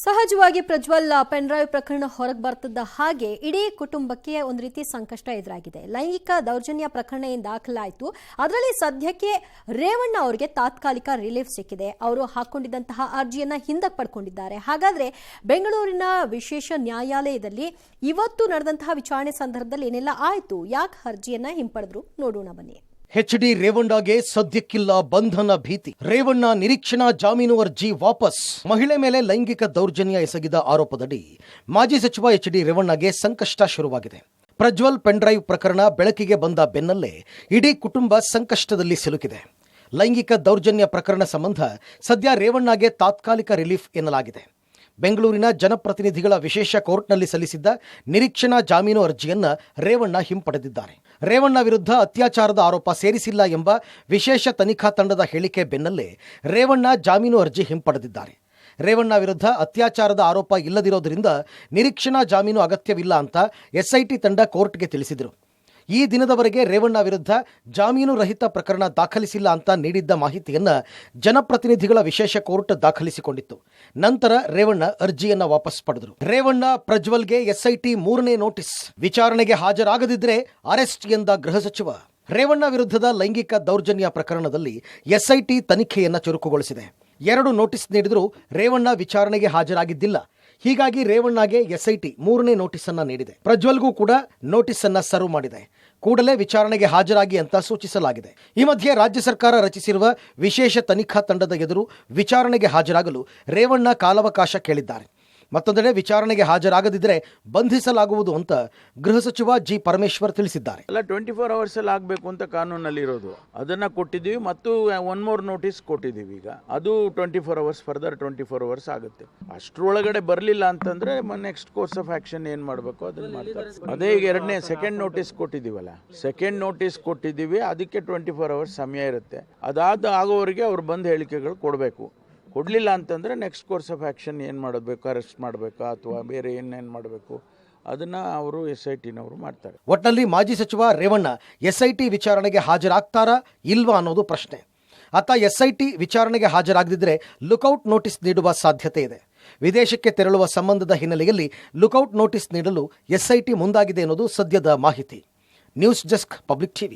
ಸಹಜವಾಗಿ Prajwal pen drive ಪ್ರಕರಣ ಹೊರಗೆ ಬರ್ತಿದ್ದ ಹಾಗೆ ಇಡೀ ಕುಟುಂಬಕ್ಕೆ ಒಂದು ರೀತಿ ಸಂಕಷ್ಟ ಎದುರಾಗಿದೆ. ಲೈಂಗಿಕ ದೌರ್ಜನ್ಯ ಪ್ರಕರಣ ಏನು ದಾಖಲಾಯಿತು, ಅದರಲ್ಲಿ ಸದ್ಯಕ್ಕೆ ರೇವಣ್ಣ ಅವರಿಗೆ ತಾತ್ಕಾಲಿಕ ರಿಲೀಫ್ ಸಿಕ್ಕಿದೆ. ಅವರು ಹಾಕೊಂಡಿದ್ದಂತಹ ಅರ್ಜಿಯನ್ನ ಹಿಂದಕ್ಕೆ ಪಡ್ಕೊಂಡಿದ್ದಾರೆ. ಹಾಗಾದ್ರೆ ಬೆಂಗಳೂರಿನ ವಿಶೇಷ ನ್ಯಾಯಾಲಯದಲ್ಲಿ ಇವತ್ತು ನಡೆದಂತಹ ವಿಚಾರಣೆ ಸಂದರ್ಭದಲ್ಲಿ ಏನೆಲ್ಲ ಆಯಿತು, ಯಾಕೆ ಅರ್ಜಿಯನ್ನ ಹಿಂಪಡೆದ್ರು ನೋಡೋಣ ಬನ್ನಿ. ಎಚ್.ಡಿ. ರೇವಣ್ಣಗೆ ಸದ್ಯಕ್ಕಿಲ್ಲ ಬಂಧನ ಭೀತಿ. ರೇವಣ್ಣ ನಿರೀಕ್ಷಣಾ ಜಾಮೀನು ಅರ್ಜಿ ವಾಪಸ್. ಮಹಿಳೆ ಮೇಲೆ ಲೈಂಗಿಕ ದೌರ್ಜನ್ಯ ಎಸಗಿದ ಆರೋಪದಡಿ ಮಾಜಿ ಸಚಿವ ಎಚ್.ಡಿ. ರೇವಣ್ಣಗೆ ಸಂಕಷ್ಟ ಶುರುವಾಗಿದೆ. ಪ್ರಜ್ವಲ್ ಪೆನ್ ಡ್ರೈವ್ ಪ್ರಕರಣ ಬೆಳಕಿಗೆ ಬಂದ ಬೆನ್ನಲ್ಲೇ ಇಡೀ ಕುಟುಂಬ ಸಂಕಷ್ಟದಲ್ಲಿ ಸಿಲುಕಿದೆ. ಲೈಂಗಿಕ ದೌರ್ಜನ್ಯ ಪ್ರಕರಣ ಸಂಬಂಧ ಸದ್ಯ ರೇವಣ್ಣಗೆ ತಾತ್ಕಾಲಿಕ ರಿಲೀಫ್ ಎನ್ನಲಾಗಿದೆ. ಬೆಂಗಳೂರಿನ ಜನಪ್ರತಿನಿಧಿಗಳ ವಿಶೇಷ ಕೋರ್ಟ್ನಲ್ಲಿ ಸಲ್ಲಿಸಿದ್ದ ನಿರೀಕ್ಷಣಾ ಜಾಮೀನು ಅರ್ಜಿಯನ್ನ ರೇವಣ್ಣ ಹಿಂಪಡೆದಿದ್ದಾರೆ. ರೇವಣ್ಣ ವಿರುದ್ಧ ಅತ್ಯಾಚಾರದ ಆರೋಪ ಸೇರಿಸಿಲ್ಲ ಎಂಬ ವಿಶೇಷ ತನಿಖಾ ತಂಡದ ಹೇಳಿಕೆ ಬೆನ್ನಲ್ಲೇ ರೇವಣ್ಣ ಜಾಮೀನು ಅರ್ಜಿ ಹಿಂಪಡೆದಿದ್ದಾರೆ. ರೇವಣ್ಣ ವಿರುದ್ಧ ಅತ್ಯಾಚಾರದ ಆರೋಪ ಇಲ್ಲದಿರೋದ್ರಿಂದ ನಿರೀಕ್ಷಣಾ ಜಾಮೀನು ಅಗತ್ಯವಿಲ್ಲ ಅಂತ ಎಸ್ಐಟಿ ತಂಡ ಕೋರ್ಟ್ಗೆ ತಿಳಿಸಿದರು. ಈ ದಿನದವರೆಗೆ ರೇವಣ್ಣ ವಿರುದ್ಧ ಜಾಮೀನು ರಹಿತ ಪ್ರಕರಣ ದಾಖಲಿಸಿಲ್ಲ ಅಂತ ನೀಡಿದ್ದ ಮಾಹಿತಿಯನ್ನ ಜನಪ್ರತಿನಿಧಿಗಳ ವಿಶೇಷ ಕೋರ್ಟ್ ದಾಖಲಿಸಿಕೊಂಡಿತ್ತು. ನಂತರ ರೇವಣ್ಣ ಅರ್ಜಿಯನ್ನ ವಾಪಸ್ ಪಡೆದರು. ರೇವಣ್ಣ ಪ್ರಜ್ವಲ್ಗೆ ಎಸ್ಐಟಿ 3ನೇ ನೋಟಿಸ್. ವಿಚಾರಣೆಗೆ ಹಾಜರಾಗದಿದ್ರೆ ಅರೆಸ್ಟ್ ಎಂದ ಗೃಹ ಸಚಿವ. ರೇವಣ್ಣ ವಿರುದ್ಧದ ಲೈಂಗಿಕ ದೌರ್ಜನ್ಯ ಪ್ರಕರಣದಲ್ಲಿ ಎಸ್ಐಟಿ ತನಿಖೆಯನ್ನ ಚುರುಕುಗೊಳಿಸಿದೆ. 2 ನೋಟಿಸ್ ನೀಡಿದರೂ ರೇವಣ್ಣ ವಿಚಾರಣೆಗೆ ಹಾಜರಾಗಿದ್ದಿಲ್ಲ. ಹೀಗಾಗಿ ರೇವಣ್ಣಗೆ ಎಸ್ಐಟಿ 3ನೇ ನೋಟಿಸ್ ಅನ್ನ ನೀಡಿದೆ. ಪ್ರಜ್ವಲ್ಗೂ ಕೂಡ ನೋಟಿಸ್ ಅನ್ನ ಸರ್ವ್ ಮಾಡಿದೆ. ಕೂಡಲೇ ವಿಚಾರಣೆಗೆ ಹಾಜರಾಗಿ ಅಂತ ಸೂಚಿಸಲಾಗಿದೆ. ಈ ಮಧ್ಯೆ ರಾಜ್ಯ ಸರ್ಕಾರ ರಚಿಸಿರುವ ವಿಶೇಷ ತನಿಖಾ ತಂಡದ ಎದುರು ವಿಚಾರಣೆಗೆ ಹಾಜರಾಗಲು ರೇವಣ್ಣ ಕಾಲಾವಕಾಶ ಕೇಳಿದ್ದಾರೆ. ಮತ್ತೊಂದೆಡೆ ವಿಚಾರಣೆಗೆ ಹಾಜರಾಗದಿದ್ದರೆ ಬಂಧಿಸಲಾಗುವುದು ಅಂತ ಗೃಹ ಸಚಿವ ಜಿ ಪರಮೇಶ್ವರ್ ತಿಳಿಸಿದ್ದಾರೆ. 24 ಅವರ್ಸ್ ಅಲ್ಲಿ ಆಗಬೇಕು ಅಂತ ಕಾನೂನಲ್ಲಿ ಇರೋದು, ಅದನ್ನ ಕೊಟ್ಟಿದ್ದೀವಿ. ಮತ್ತು 1 more ನೋಟಿಸ್ ಕೊಟ್ಟಿದ್ದೀವಿ. ಈಗ ಅದು 24 ಅವರ್ಸ್ ಫರ್ದರ್ 24 ಅವರ್ಸ್ ಆಗುತ್ತೆ. ಅಷ್ಟರೊಳಗಡೆ ಬರಲಿಲ್ಲ ಅಂತಂದ್ರೆ ನೆಕ್ಸ್ಟ್ ಕೋರ್ಸ್ ಆಫ್ ಆಕ್ಷನ್ ಏನ್ ಮಾಡಬೇಕು ಅದನ್ನ ಮಾಡ್ತಾರೆ. ಅದೇ ಈಗ ಸೆಕೆಂಡ್ ನೋಟಿಸ್ ಕೊಟ್ಟಿದ್ದೀವಲ್ಲ, ಸೆಕೆಂಡ್ ನೋಟಿಸ್ ಕೊಟ್ಟಿದ್ದೀವಿ. ಅದಕ್ಕೆ 24 ಅವರ್ಸ್ ಸಮಯ ಇರುತ್ತೆ. ಆಗೋವರೆಗೆ ಅವ್ರು ಬಂದು ಹೇಳಿಕೆಗಳು ಕೊಡಬೇಕು. ಕೊಡಲಿಲ್ಲ ಅಂತಂದರೆ ನೆಕ್ಸ್ಟ್ ಕೋರ್ಸ್ ಆಫ್ ಆ್ಯಕ್ಷನ್ ಏನು ಮಾಡಬೇಕು, ಅರೆಸ್ಟ್ ಮಾಡಬೇಕಾ ಅಥವಾ ಬೇರೆ ಏನೇನು ಮಾಡಬೇಕು ಅದನ್ನು ಅವರು ಎಸ್ಐಟಿನವರು ಮಾಡ್ತಾರೆ. ಒಟ್ಟಿನಲ್ಲಿ ಮಾಜಿ ಸಚಿವ ರೇವಣ್ಣ ಎಸ್ಐಟಿ ವಿಚಾರಣೆಗೆ ಹಾಜರಾಗ್ತಾರಾ ಇಲ್ವಾ ಅನ್ನೋದು ಪ್ರಶ್ನೆ. ಆತ ಎಸ್ಐಟಿ ವಿಚಾರಣೆಗೆ ಹಾಜರಾಗದಿದ್ದರೆ ಲುಕೌಟ್ ನೋಟಿಸ್ ನೀಡುವ ಸಾಧ್ಯತೆ ಇದೆ. ವಿದೇಶಕ್ಕೆ ತೆರಳುವ ಸಂಬಂಧದ ಹಿನ್ನೆಲೆಯಲ್ಲಿ ಲುಕೌಟ್ ನೋಟಿಸ್ ನೀಡಲು ಎಸ್ಐಟಿ ಮುಂದಾಗಿದೆ ಅನ್ನೋದು ಸದ್ಯದ ಮಾಹಿತಿ. News desk, public TV.